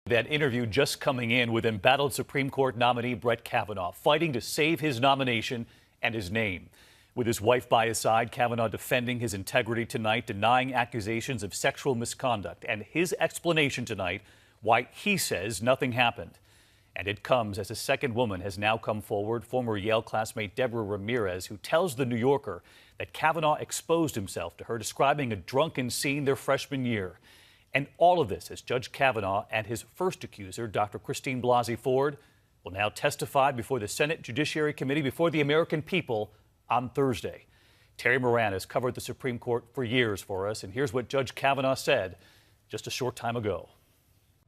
That interview just coming in with embattled Supreme Court nominee Brett Kavanaugh, fighting to save his nomination and his name. With his wife by his side, Kavanaugh defending his integrity tonight, denying accusations of sexual misconduct, and his explanation tonight why he says nothing happened. And it comes as a second woman has now come forward, former Yale classmate Deborah Ramirez, who tells The New Yorker that Kavanaugh exposed himself to her, describing a drunken scene their freshman year. And all of this as Judge Kavanaugh and his first accuser, Dr. Christine Blasey Ford, will now testify before the Senate Judiciary Committee, before the American people on Thursday. Terry Moran has covered the Supreme Court for years for us, and here's what Judge Kavanaugh said just a short time ago.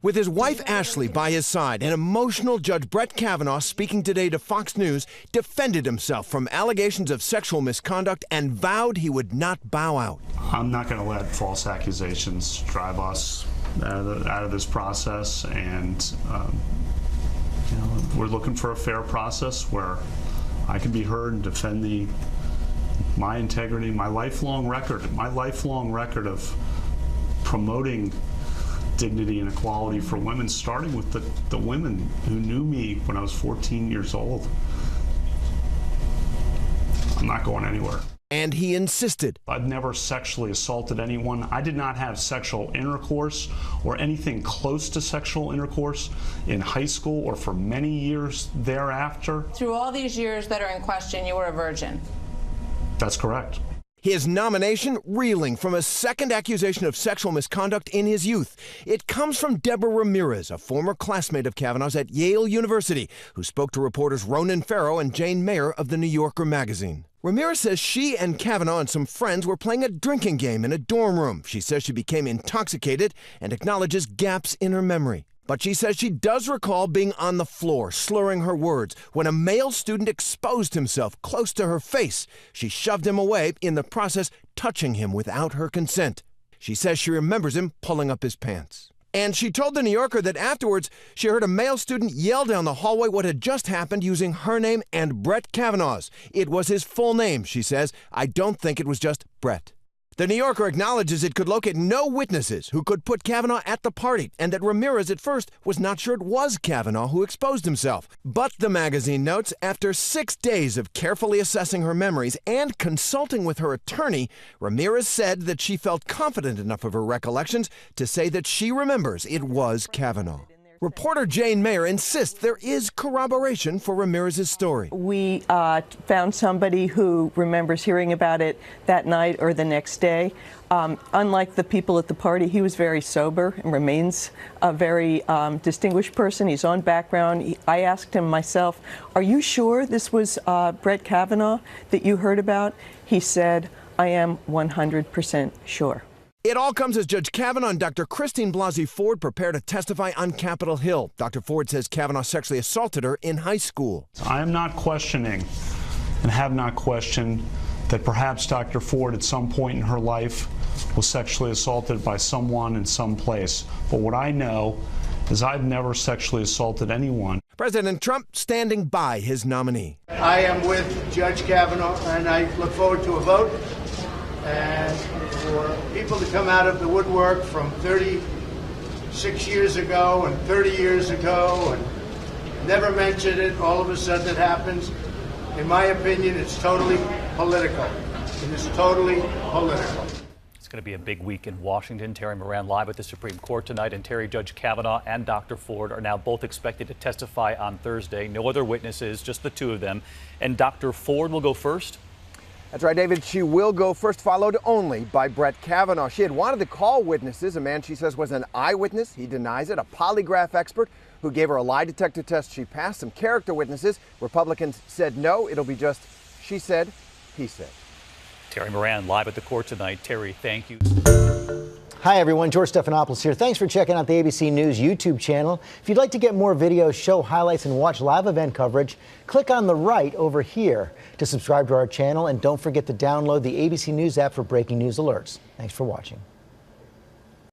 With his wife Ashley by his side, an emotional Judge Brett Kavanaugh, speaking today to Fox News, defended himself from allegations of sexual misconduct and vowed he would not bow out. I'm not going to let false accusations drive us out of this process, and we're looking for a fair process where I can be heard and defend my integrity, my lifelong record of promoting dignity and equality for women, starting with the women who knew me when I was 14 years old. I'm not going anywhere. And he insisted. I've never sexually assaulted anyone. I did not have sexual intercourse or anything close to sexual intercourse in high school or for many years thereafter. Through all these years that are in question, you were a virgin. That's correct. His nomination reeling from a second accusation of sexual misconduct in his youth. It comes from Deborah Ramirez, a former classmate of Kavanaugh's at Yale University, who spoke to reporters Ronan Farrow and Jane Mayer of The New Yorker magazine. Ramirez says she and Kavanaugh and some friends were playing a drinking game in a dorm room. She says she became intoxicated and acknowledges gaps in her memory. But she says she does recall being on the floor, slurring her words, when a male student exposed himself close to her face. She shoved him away, in the process touching him without her consent. She says she remembers him pulling up his pants. And she told The New Yorker that afterwards she heard a male student yell down the hallway what had just happened using her name and Brett Kavanaugh's. It was his full name, she says. I don't think it was just Brett. The New Yorker acknowledges it could locate no witnesses who could put Kavanaugh at the party, and that Ramirez at first was not sure it was Kavanaugh who exposed himself. But the magazine notes, after 6 days of carefully assessing her memories and consulting with her attorney, Ramirez said that she felt confident enough of her recollections to say that she remembers it was Kavanaugh. Reporter Jane Mayer insists there is corroboration for Ramirez's story. We found somebody who remembers hearing about it that night or the next day. Unlike the people at the party, he was very sober and remains a very distinguished person. He's on background. I asked him myself, are you sure this was Brett Kavanaugh that you heard about? He said, I am 100% sure. It all comes as Judge Kavanaugh and Dr. Christine Blasey Ford prepare to testify on Capitol Hill. Dr. Ford says Kavanaugh sexually assaulted her in high school. I am not questioning and have not questioned that perhaps Dr. Ford at some point in her life was sexually assaulted by someone in some place. But what I know is I've never sexually assaulted anyone. President Trump standing by his nominee. I am with Judge Kavanaugh, and I look forward to a vote. And for people to come out of the woodwork from 36 years ago and 30 years ago and never mention it, all of a sudden it happens. In my opinion, it's totally political. It is totally political. It's going to be a big week in Washington. Terry Moran live at the Supreme Court tonight, and Terry, Judge Kavanaugh and Dr. Ford are now both expected to testify on Thursday. No other witnesses, just the two of them. And Dr. Ford will go first? That's right, David. She will go first, followed only by Brett Kavanaugh. She had wanted to call witnesses. A man she says was an eyewitness. He denies it. A polygraph expert who gave her a lie detector test. She passed. Some character witnesses. Republicans said no. It'll be just she said, he said. Terry Moran live at the court tonight. Terry, thank you. Hi, everyone. George Stephanopoulos here. Thanks for checking out the ABC News YouTube channel. If you'd like to get more videos, show highlights, and watch live event coverage, click on the right over here to subscribe to our channel. And don't forget to download the ABC News app for breaking news alerts. Thanks for watching.